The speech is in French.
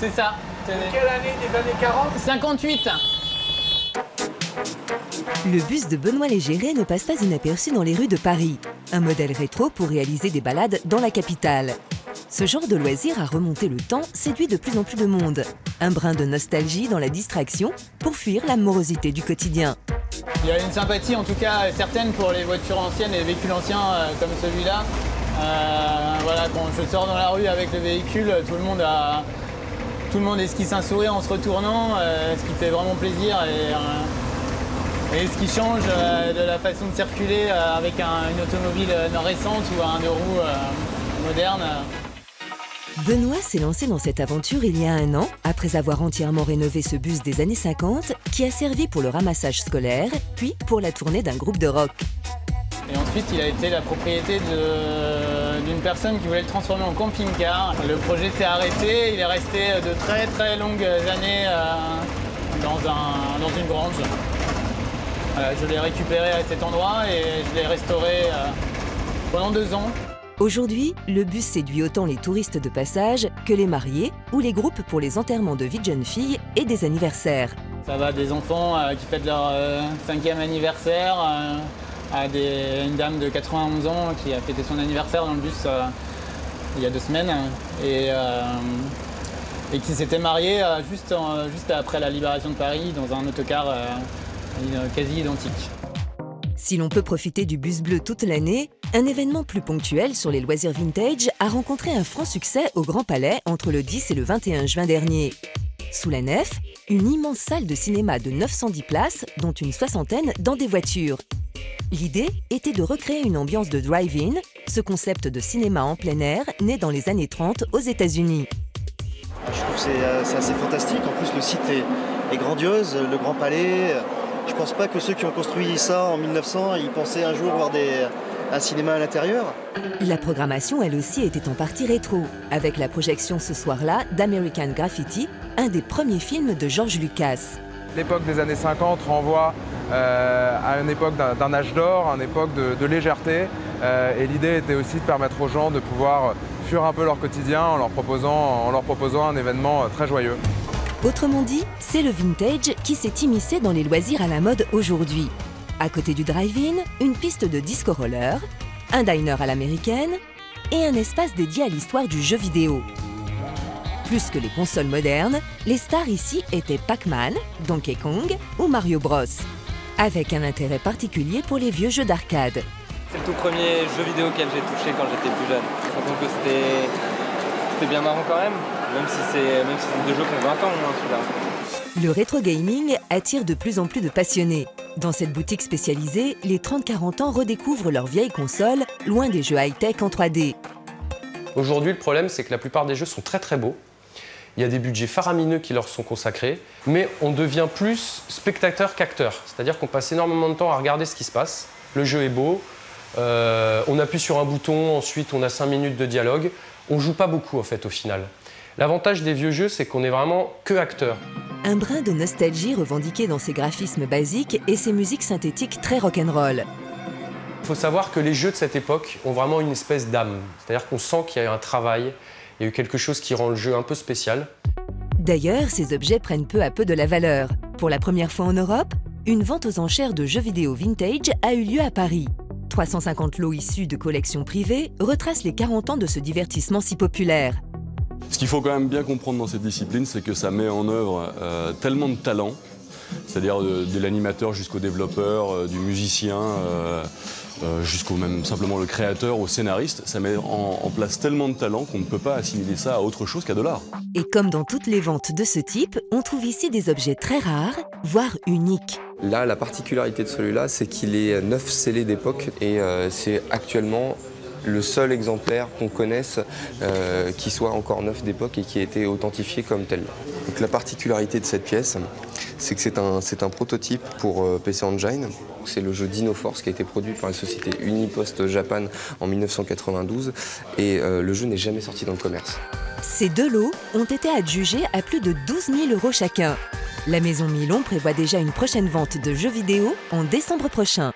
C'est ça. Quelle année? Des années 40? 58. Le bus de Benoît Légéré ne passe pas inaperçu dans les rues de Paris. Un modèle rétro pour réaliser des balades dans la capitale. Ce genre de loisir à remonter le temps séduit de plus en plus de monde. Un brin de nostalgie dans la distraction pour fuir la morosité du quotidien. Il y a une sympathie en tout cas certaine pour les voitures anciennes et les véhicules anciens comme celui-là. Voilà, quand je sors dans la rue avec le véhicule, tout le monde esquisse un sourire en se retournant, ce qui fait vraiment plaisir et ce qui change de la façon de circuler avec une automobile récente ou un deux roues moderne. Benoît s'est lancé dans cette aventure il y a un an, après avoir entièrement rénové ce bus des années 50 qui a servi pour le ramassage scolaire, puis pour la tournée d'un groupe de rock. Et ensuite, il a été la propriété d'une personne qui voulait le transformer en camping-car. Le projet s'est arrêté, il est resté de très très longues années dans une grange. Voilà, je l'ai récupéré à cet endroit et je l'ai restauré pendant 2 ans. Aujourd'hui, le bus séduit autant les touristes de passage que les mariés ou les groupes pour les enterrements de vie de jeunes filles et des anniversaires. Ça va des enfants qui fêtent leur 5e anniversaire à une dame de 91 ans qui a fêté son anniversaire dans le bus il y a 2 semaines et qui s'était mariée juste après la libération de Paris dans un autocar quasi identique. Si l'on peut profiter du bus bleu toute l'année, un événement plus ponctuel sur les loisirs vintage a rencontré un franc succès au Grand Palais entre le 10 et le 21 juin dernier. Sous la nef, une immense salle de cinéma de 910 places, dont une 60aine dans des voitures. L'idée était de recréer une ambiance de drive-in, ce concept de cinéma en plein air né dans les années 30 aux États-Unis. Je trouve que c'est assez fantastique. En plus, le site est grandiose, le Grand Palais. Je pense pas que ceux qui ont construit ça en 1900, ils pensaient un jour voir un cinéma à l'intérieur. La programmation, elle aussi, était en partie rétro, avec la projection ce soir-là d'American Graffiti, un des premiers films de George Lucas. L'époque des années 50 renvoie à une époque d'un âge d'or, à une époque de légèreté. Et l'idée était aussi de permettre aux gens de pouvoir fuir un peu leur quotidien en leur proposant un événement très joyeux. Autrement dit, c'est le vintage qui s'est immiscé dans les loisirs à la mode aujourd'hui. À côté du drive-in, une piste de disco roller, un diner à l'américaine et un espace dédié à l'histoire du jeu vidéo. Plus que les consoles modernes, les stars ici étaient Pac-Man, Donkey Kong ou Mario Bros. Avec un intérêt particulier pour les vieux jeux d'arcade. C'est le tout premier jeu vidéo auquel j'ai touché quand j'étais plus jeune. Je me rends compte que c'était bien marrant quand même, même si c'est des jeux qui ont 20 ans hein, celui-là. Le rétro gaming attire de plus en plus de passionnés. Dans cette boutique spécialisée, les 30-40 ans redécouvrent leurs vieilles consoles, loin des jeux high-tech en 3D. Aujourd'hui, le problème, c'est que la plupart des jeux sont très très beaux. Il y a des budgets faramineux qui leur sont consacrés, mais on devient plus spectateur qu'acteur. C'est-à-dire qu'on passe énormément de temps à regarder ce qui se passe. Le jeu est beau, on appuie sur un bouton, ensuite on a 5 minutes de dialogue. On joue pas beaucoup en fait au final. L'avantage des vieux jeux, c'est qu'on est vraiment que acteur. Un brin de nostalgie revendiqué dans ses graphismes basiques et ses musiques synthétiques très rock'n'roll. Il faut savoir que les jeux de cette époque ont vraiment une espèce d'âme. C'est-à-dire qu'on sent qu'il y a eu un travail, il y a eu quelque chose qui rend le jeu un peu spécial. D'ailleurs, ces objets prennent peu à peu de la valeur. Pour la première fois en Europe, une vente aux enchères de jeux vidéo vintage a eu lieu à Paris. 350 lots issus de collections privées retracent les 40 ans de ce divertissement si populaire. Ce qu'il faut quand même bien comprendre dans cette discipline, c'est que ça met en œuvre tellement de talents, c'est-à-dire de l'animateur jusqu'au développeur, du musicien, jusqu'au même simplement le créateur, au scénariste. Ça met en place tellement de talents qu'on ne peut pas assimiler ça à autre chose qu'à de l'art. Et comme dans toutes les ventes de ce type, on trouve ici des objets très rares, voire uniques. Là, la particularité de celui-là, c'est qu'il est 9 scellés d'époque et c'est actuellement le seul exemplaire qu'on connaisse qui soit encore neuf d'époque et qui a été authentifié comme tel. Donc, la particularité de cette pièce, c'est que c'est un prototype pour PC Engine. C'est le jeu Dino Force qui a été produit par la société Unipost Japan en 1992 et le jeu n'est jamais sorti dans le commerce. Ces 2 lots ont été adjugés à plus de 12 000 € chacun. La maison Milon prévoit déjà une prochaine vente de jeux vidéo en décembre prochain.